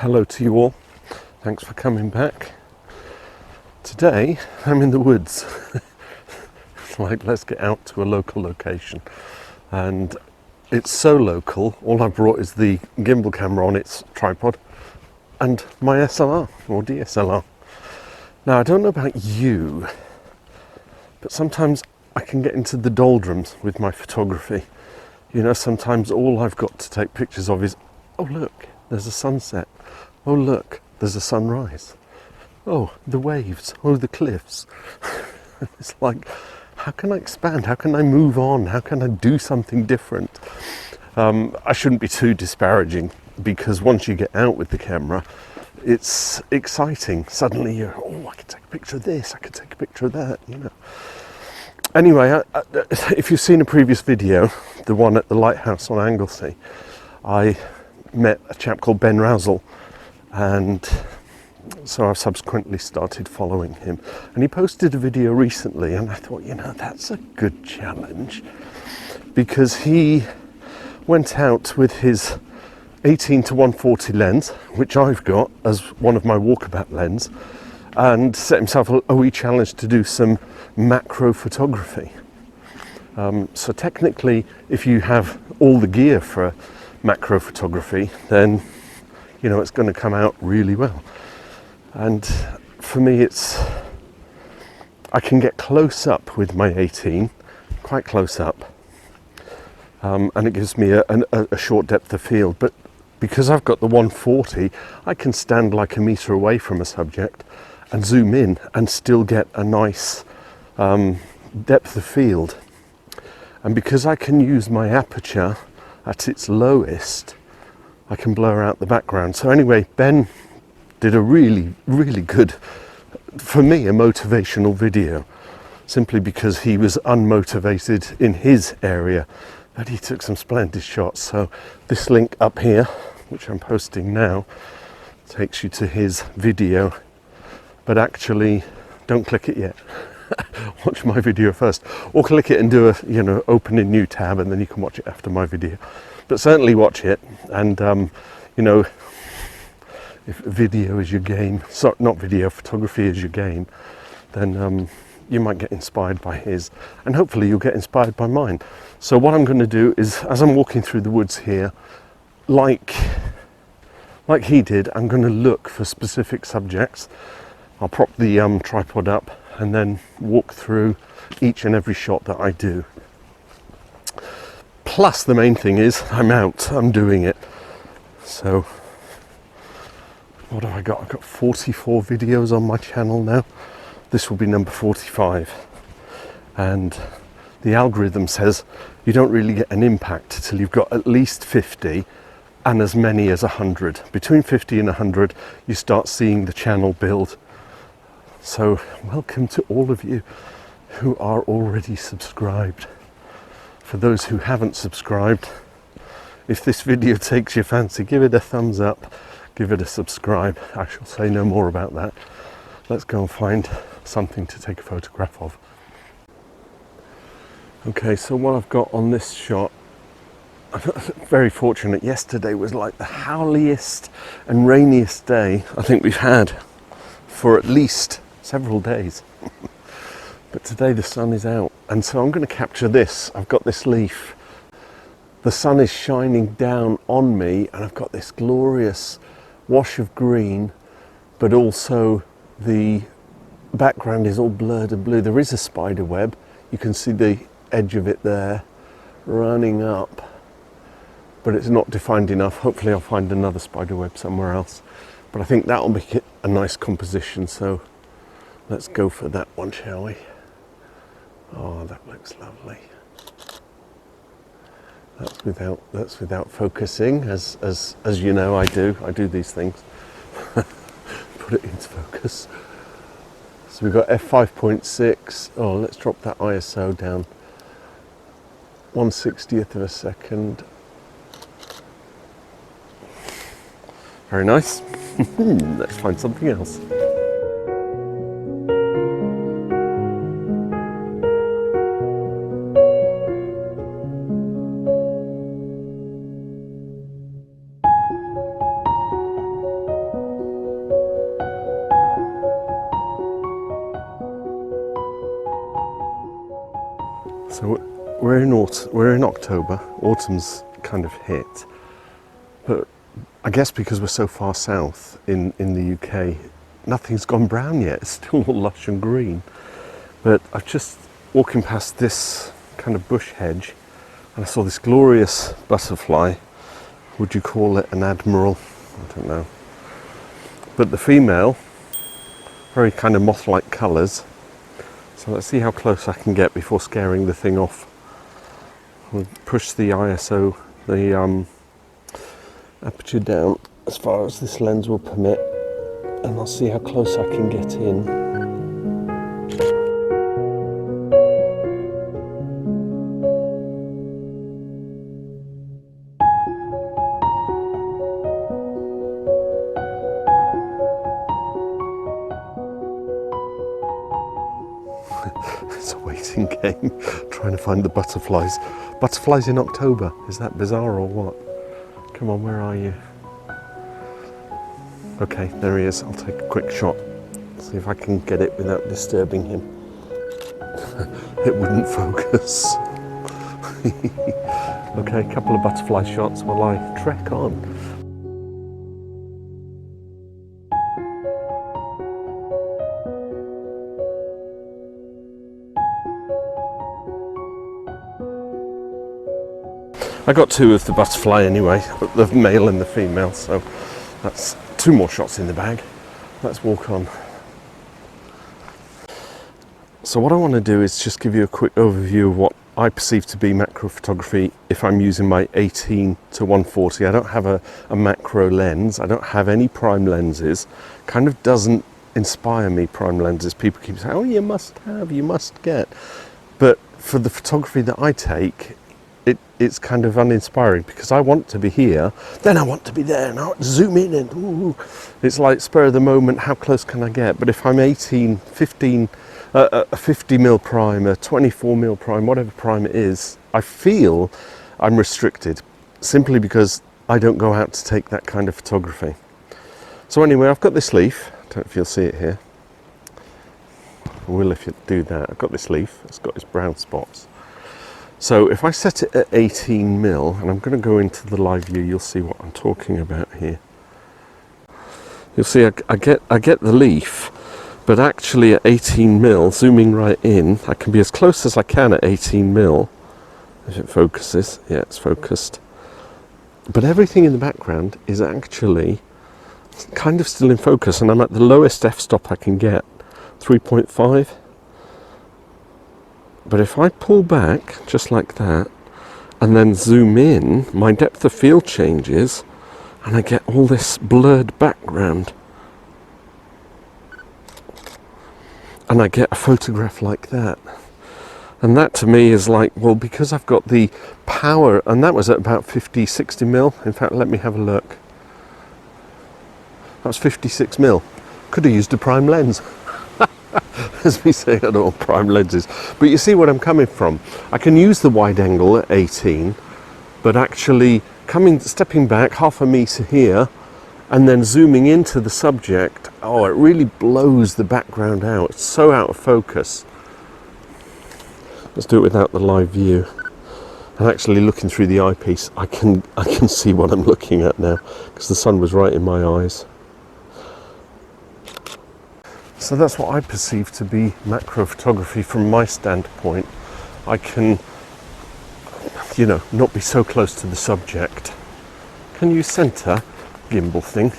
hello to you all. Thanks for coming back. Today I'm in the woods. It's like, let's get out to a local location. And it's so local, all I brought is the gimbal camera on its tripod and my SLR or DSLR. Now I don't know about you, but sometimes I can get into the doldrums with my photography. You know, sometimes all I've got to take pictures of is, oh look, there's a sunset. Oh look, there's a sunrise. Oh, the waves. Oh, the cliffs. It's like, how can I expand? How can I move on? How can I do something different? I shouldn't be too disparaging, because once you get out with the camera, it's exciting. Suddenly you're, oh, I can take a picture of this, I can take a picture of that, you know. Anyway, if you've seen a previous video, the one at the lighthouse on Anglesey, I met a chap called Ben Rousel, and so I've subsequently started following him. And he posted a video recently, and I thought, you know, that's a good challenge, because he went out with his 18 to 140 lens, which I've got as one of my walkabout lens, and set himself a OE challenge to do some macro photography. So technically, if you have all the gear for macro photography, then you know it's going to come out really well. And for me, I can get close up with my 18, quite close up, and it gives me a short depth of field. But because I've got the 140, I can stand like a meter away from a subject and zoom in and still get a nice depth of field. And because I can use my aperture at its lowest, I can blur out the background. So anyway, Ben did a really, really good, for me, a motivational video, simply because he was unmotivated in his area, but he took some splendid shots. So this link up here, which I'm posting now, takes you to his video, but actually don't click it yet. Watch my video first, or click it and do a, you know, open a new tab, and then you can watch it after my video. But certainly watch it, and you know, if video is your game, so not video, photography is your game, then you might get inspired by his, and hopefully you'll get inspired by mine. So what I'm going to do is, as I'm walking through the woods here, like he did, I'm going to look for specific subjects. I'll prop the tripod up and then walk through each and every shot that I do. Plus the main thing is, I'm out, I'm doing it. So what have I got? I've got 44 videos on my channel now. This will be number 45. And the algorithm says you don't really get an impact till you've got at least 50 and as many as 100. Between 50 and 100, you start seeing the channel build. So welcome to all of you who are already subscribed. For those who haven't subscribed, if this video takes your fancy, give it a thumbs up, give it a subscribe. I shall say no more about that. Let's go and find something to take a photograph of. Okay, so what I've got on this shot, I'm very fortunate. Yesterday was like the howliest and rainiest day I think we've had for at least several days. But today the sun is out, and so I'm going to capture this. I've got this leaf. The sun is shining down on me, and I've got this glorious wash of green, but also the background is all blurred and blue. There is a spider web. You can see the edge of it there running up, but it's not defined enough. Hopefully I'll find another spider web somewhere else, but I think that'll make it a nice composition. So let's go for that one, shall we? Oh, that looks lovely. That's without focusing, as you know, I do these things. Put it into focus. So we've got f5.6. Oh, let's drop that ISO down 1/60th of a second. Very nice. Let's find something else. So we're in October. Autumn's kind of hit, but I guess because we're so far south in the UK, nothing's gone brown yet. It's still all lush and green. But I've just walking past this kind of bush hedge, and I saw this glorious butterfly. Would you call it an admiral? I don't know. But the female, very kind of moth-like colours. So let's see how close I can get before scaring the thing off. We'll push the ISO, the aperture down as far as this lens will permit, and I'll see how close I can get in. It's a waiting game, trying to find the butterflies. Butterflies in October, is that bizarre or what? Come on, where are you? Okay, there he is. I'll take a quick shot. See if I can get it without disturbing him. It wouldn't focus. Okay, a couple of butterfly shots while I trek on. I got two of the butterfly anyway, the male and the female, so that's two more shots in the bag. Let's walk on. So what I want to do is just give you a quick overview of what I perceive to be macro photography if I'm using my 18 to 140. I don't have a macro lens, I don't have any prime lenses. Kind of doesn't inspire me, prime lenses. People keep saying, oh, you must have, you must get. But for the photography that I take, it's kind of uninspiring because I want to be here, then I want to be there, and I want to zoom in and ooh. It's like spur of the moment, how close can I get? But if I'm 18, 15, a 50mm prime, a 24mm prime, whatever prime it is, I feel I'm restricted simply because I don't go out to take that kind of photography. So anyway, I've got this leaf, I don't know if you'll see it here. I will if you do that. I've got this leaf, it's got its brown spots. So if I set it at 18mm, and I'm going to go into the live view, you'll see what I'm talking about here. You'll see I get the leaf, but actually at 18mm, zooming right in, I can be as close as I can at 18mm. If it focuses, yeah, it's focused. But everything in the background is actually kind of still in focus, and I'm at the lowest f-stop I can get, 3.5. But if I pull back, just like that, and then zoom in, my depth of field changes, and I get all this blurred background. And I get a photograph like that. And that to me is like, well, because I've got the power, and that was at about 50, 60mm. In fact, let me have a look. That was 56mm. Could have used a prime lens. As we say, I don't know prime lenses, but you see what I'm coming from. I can use the wide angle at 18, but actually stepping back half a meter here and then zooming into the subject, oh, it really blows the background out. It's so out of focus. Let's do it without the live view. And actually looking through the eyepiece, I can see what I'm looking at now because the sun was right in my eyes. So that's what I perceive to be macro photography from my standpoint. I can, not be so close to the subject. Can you center gimbal thing?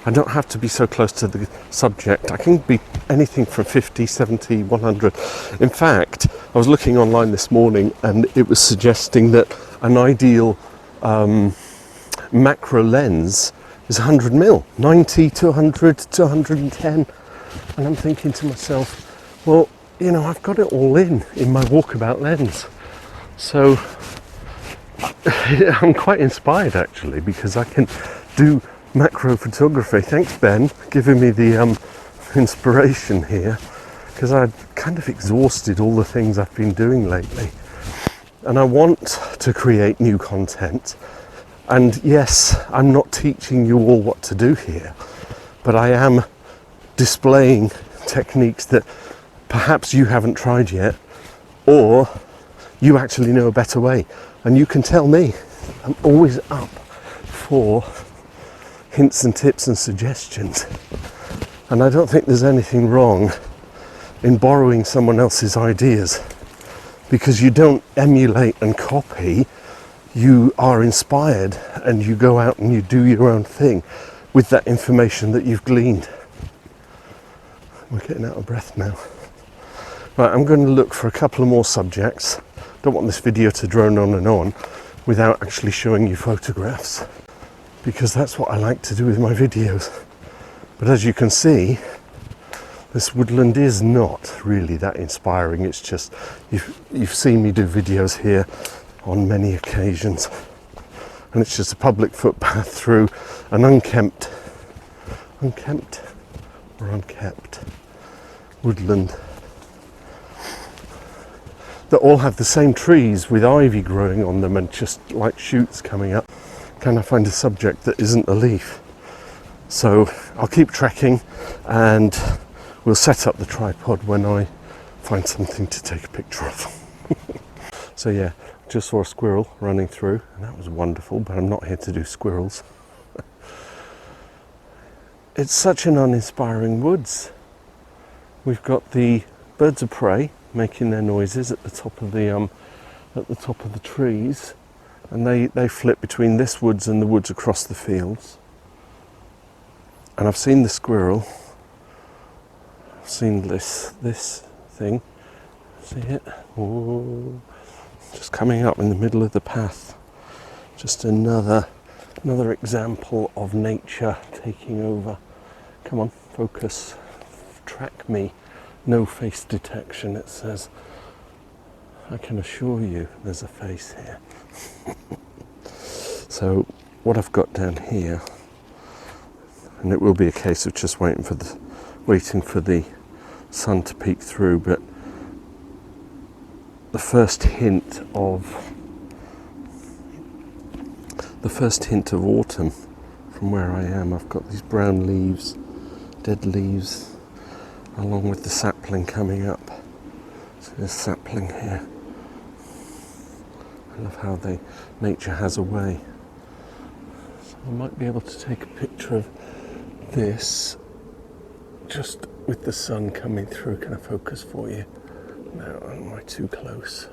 I don't have to be so close to the subject. I can be anything from 50, 70, 100. In fact, I was looking online this morning and it was suggesting that an ideal macro lens is 100mm, 90 to 100 to 110. And I'm thinking to myself, well, I've got it all in my walkabout lens. So I'm quite inspired actually, because I can do macro photography. Thanks, Ben, giving me the inspiration here, because I'd kind of exhausted all the things I've been doing lately. And I want to create new content. And yes, I'm not teaching you all what to do here, but I am displaying techniques that perhaps you haven't tried yet, or you actually know a better way, and you can tell me. I'm always up for hints and tips and suggestions, and I don't think there's anything wrong in borrowing someone else's ideas, because you don't emulate and copy, you are inspired and you go out and you do your own thing with that information that you've gleaned. We're getting out of breath now. Right, I'm going to look for a couple of more subjects. Don't want this video to drone on and on without actually showing you photographs, because that's what I like to do with my videos. But as you can see, this woodland is not really that inspiring. It's just, you've seen me do videos here on many occasions, and it's just a public footpath through an unkept woodland that all have the same trees with ivy growing on them and just like shoots coming up. Can I find a subject that isn't a leaf? So I'll keep trekking, and we'll set up the tripod when I find something to take a picture of. So yeah, just saw a squirrel running through, and that was wonderful, but I'm not here to do squirrels. It's such an uninspiring woods. We've got the birds of prey making their noises at the top of the trees, and they flip between this woods and the woods across the fields. And I've seen the squirrel. I've seen this thing. See it? Oh, just coming up in the middle of the path. Just another example of nature taking over. Come on, focus. Track me. No face detection, it says. I can assure you there's a face here. So what I've got down here, and it will be a case of just waiting for the sun to peek through, but the first hint of autumn from where I am. I've got these brown leaves, dead leaves, along with the sapling coming up. So there's sapling here. I love how nature has a way. So I might be able to take a picture of this just with the sun coming through. Can I focus for you? No, am I too close?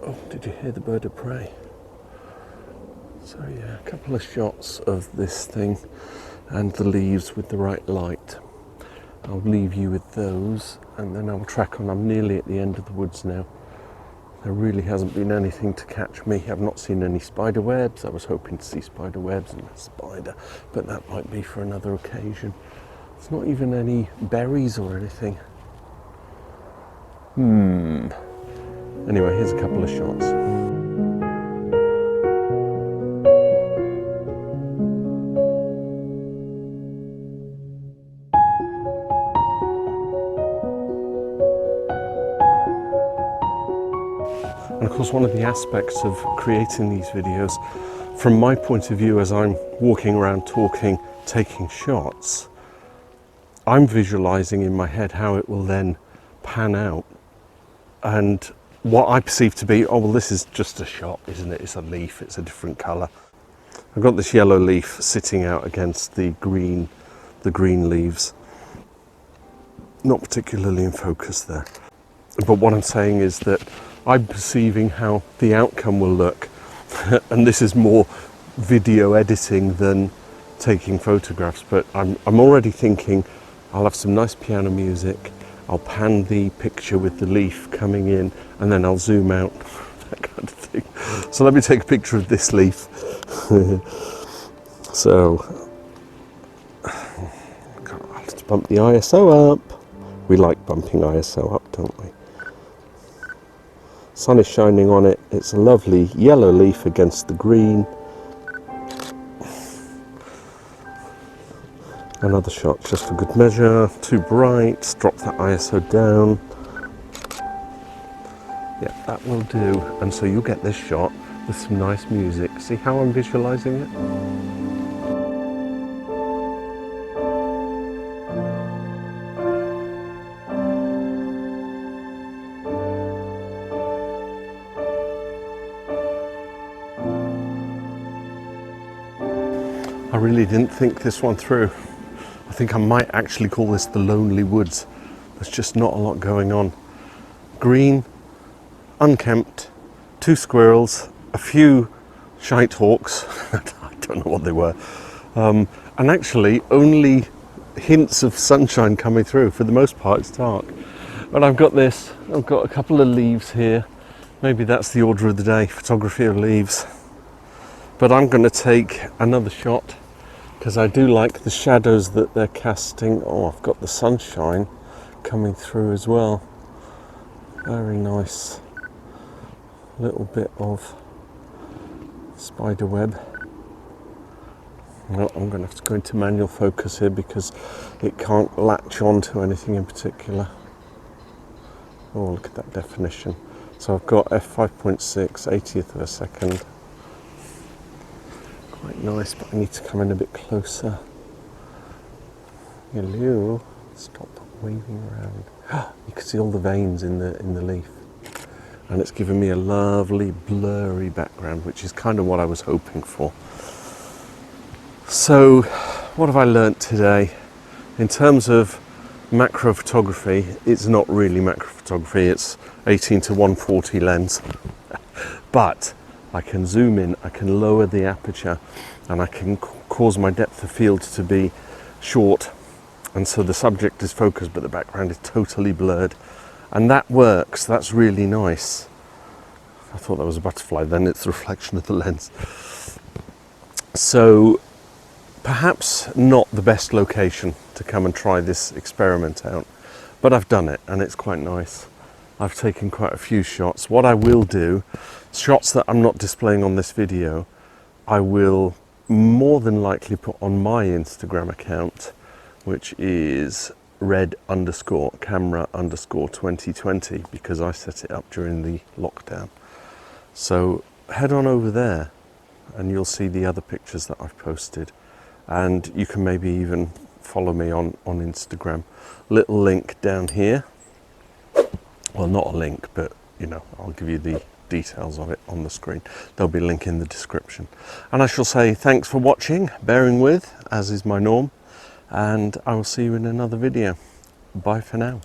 Oh, did you hear the bird of prey? So yeah, a couple of shots of this thing and the leaves with the right light. I'll leave you with those, and then I'll track on. I'm nearly at the end of the woods now. There really hasn't been anything to catch me. I've not seen any spider webs. I was hoping to see spider webs and a spider, but that might be for another occasion. There's not even any berries or anything. Anyway, here's a couple of shots. And of course, one of the aspects of creating these videos, from my point of view, as I'm walking around talking, taking shots, I'm visualizing in my head how it will then pan out. And what I perceive to be, oh, well, this is just a shot, isn't it? It's a leaf, it's a different colour. I've got this yellow leaf sitting out against the green leaves. Not particularly in focus there. But what I'm saying is that I'm perceiving how the outcome will look. And this is more video editing than taking photographs, but I'm already thinking I'll have some nice piano music, I'll pan the picture with the leaf coming in, and then I'll zoom out, that kind of thing. So let me take a picture of this leaf. So, let's bump the ISO up. We like bumping ISO up, don't we? Sun is shining on it. It's a lovely yellow leaf against the green. Another shot just for good measure. Too bright. Drop that ISO down. Yeah, that will do. And so you'll get this shot with some nice music. See how I'm visualizing it? I really didn't think this one through. I think I might actually call this the Lonely Woods. There's just not a lot going on. Green, unkempt, 2 squirrels, a few shite hawks, I don't know what they were, and actually only hints of sunshine coming through. For the most part it's dark. But I've got a couple of leaves here. Maybe that's the order of the day, photography of leaves. But I'm going to take another shot because I do like the shadows that they're casting. Oh, I've got the sunshine coming through as well. Very nice. Little bit of spider web. Well, I'm going to have to go into manual focus here because it can't latch on to anything in particular. Oh, look at that definition. So I've got f5.6, 80th of a second. Quite nice, but I need to come in a bit closer. Hello. Stop waving around. You can see all the veins in the leaf. And it's given me a lovely blurry background, which is kind of what I was hoping for. So, what have I learnt today? In terms of macro photography, it's not really macro photography, it's 18 to 140 lens. But I can zoom in, I can lower the aperture, and I can cause my depth of field to be short. And so the subject is focused, but the background is totally blurred. And that works, that's really nice. I thought that was a butterfly, then it's the reflection of the lens. So, perhaps not the best location to come and try this experiment out, but I've done it and it's quite nice. I've taken quite a few shots. What I will do, shots that I'm not displaying on this video, I will more than likely put on my Instagram account, which is red_camera_2020, because I set it up during the lockdown. So head on over there and you'll see the other pictures that I've posted. And you can maybe even follow me on Instagram. Little link down here. Well, not a link, but you know, I'll give you the details of it on the screen. There'll be a link in the description. And I shall say thanks for watching, bearing with, as is my norm, and I will see you in another video. Bye for now.